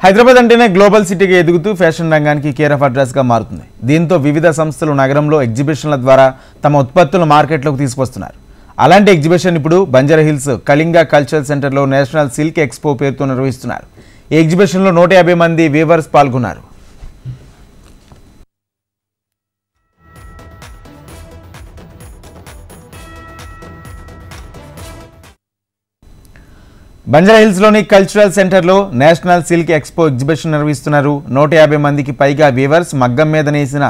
హైదరాబాద్ అంటేనే గ్లోబల్ సిటీగా ఎదుగుతూ ఫ్యాషన్ రంగానికి కేర్ ఆఫ్ అడ్రస్గా మారుతుంది. దీంతో వివిధ సంస్థలు నగరంలో ఎగ్జిబిషన్ల ద్వారా తమ ఉత్పత్తులను మార్కెట్లోకి తీసుకొస్తున్నారు. అలాంటి ఎగ్జిబిషన్ ఇప్పుడు బంజారాహిల్స్ కళింగ కల్చరల్ సెంటర్లో నేషనల్ సిల్క్ ఎక్స్పో పేరుతో నిర్వహిస్తున్నారు. ఈ ఎగ్జిబిషన్లో 150 మంది వీవర్స్ పాల్గొన్నారు. బంజారాహిల్స్లోని కల్చరల్ సెంటర్లో నేషనల్ సిల్క్ ఎక్స్పో ఎగ్జిబిషన్ నిర్వహిస్తున్నారు. 150 మందికి పైగా వీవర్స్ మగ్గం మీద నేసిన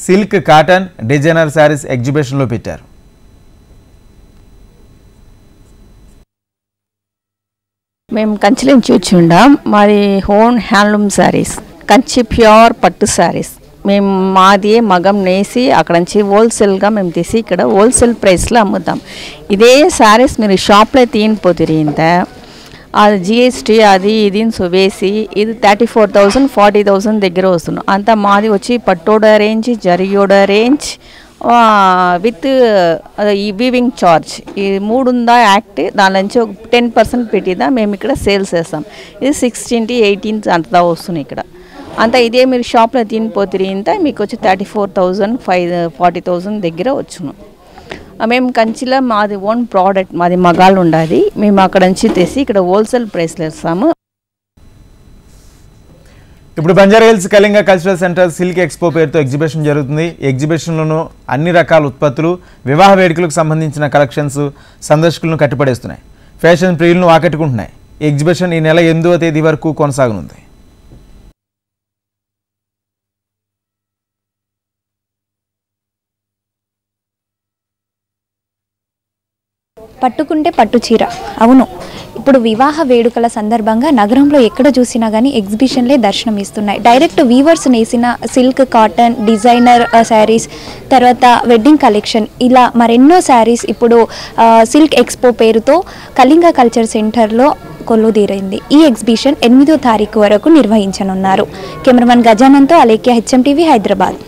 సిల్క్, కాటన్, డిజైనర్ శారీస్ ఎగ్జిబిషన్లో పెట్టారు. మేము కంచి నుంచి వచ్చుండాం. మాది హోన్ హ్యాండ్లూమ్ శారీస్, కంచి ప్యూర్ పట్టు శారీస్. మేము మాది మగం నేసి అక్కడ నుంచి హోల్సేల్గా మేము తీసి ఇక్కడ హోల్సేల్ ప్రైస్లో అమ్ముతాం. ఇదే శారీస్ మీరు షాప్లో తీయకపోతే ఇంత అది జిఎస్టీ అది ఇది వేసి ఇది 34,000 40,000 దగ్గర వస్తున్నాం. అంతా మాది వచ్చి పట్టోడ రేంజ్, జరియోడ రేంజ్ విత్ ఈ వీవింగ్ చార్జ్ ఈ 3 ఉందా యాక్ట్. దాని నుంచి ఒక 10% పెట్టిదా మేము ఇక్కడ సేల్స్ చేస్తాం. ఇది 16 18 అంతా వస్తున్నాయి ఇక్కడ. అంతా ఇదే మీరు షాప్లో తినిపోతే ఇంత మీకు వచ్చి 34,000 40,000 దగ్గర వచ్చును. మేము కంచిలో మాది ఓన్ ప్రోడక్ట్, మాది మగాళ్ళు ఉండాలి. మేము అక్కడ నుంచి తెసి ఇక్కడ హోల్సేల్ ప్రైస్లో ఇస్తాము. ఇప్పుడు Banjara Hills Kalinga cultural centre silk expo పేరుతో ఎగ్జిబిషన్ జరుగుతుంది. ఎగ్జిబిషన్లోనూ అన్ని రకాల ఉత్పత్తులు, వివాహ వేడుకలకు సంబంధించిన కలెక్షన్స్ సందర్శకులను కట్టిపడేస్తున్నాయి. ఫ్యాషన్ ప్రియులను ఆకట్టుకుంటున్నాయి. ఎగ్జిబిషన్ ఈ నెల 8వ తేదీ వరకు కొనసాగనుంది. పట్టుకుంటే పట్టు చీర. అవును, ఇప్పుడు వివాహ వేడుకల సందర్భంగా నగరంలో ఎక్కడ చూసినా కానీ ఎగ్జిబిషన్లే దర్శనం ఇస్తున్నాయి. డైరెక్ట్ వీవర్స్ నేసిన సిల్క్, కాటన్, డిజైనర్ శారీస్, తర్వాత వెడ్డింగ్ కలెక్షన్, ఇలా మరెన్నో శారీస్ ఇప్పుడు సిల్క్ ఎక్స్పో పేరుతో కళింగ కల్చర్ సెంటర్లో కొలువుదీరైంది. ఈ ఎగ్జిబిషన్ 8వ తారీఖు వరకు నిర్వహించనున్నారు. కెమెరామన్ గజానంతో అలేఖ్య, HM TV, హైదరాబాద్.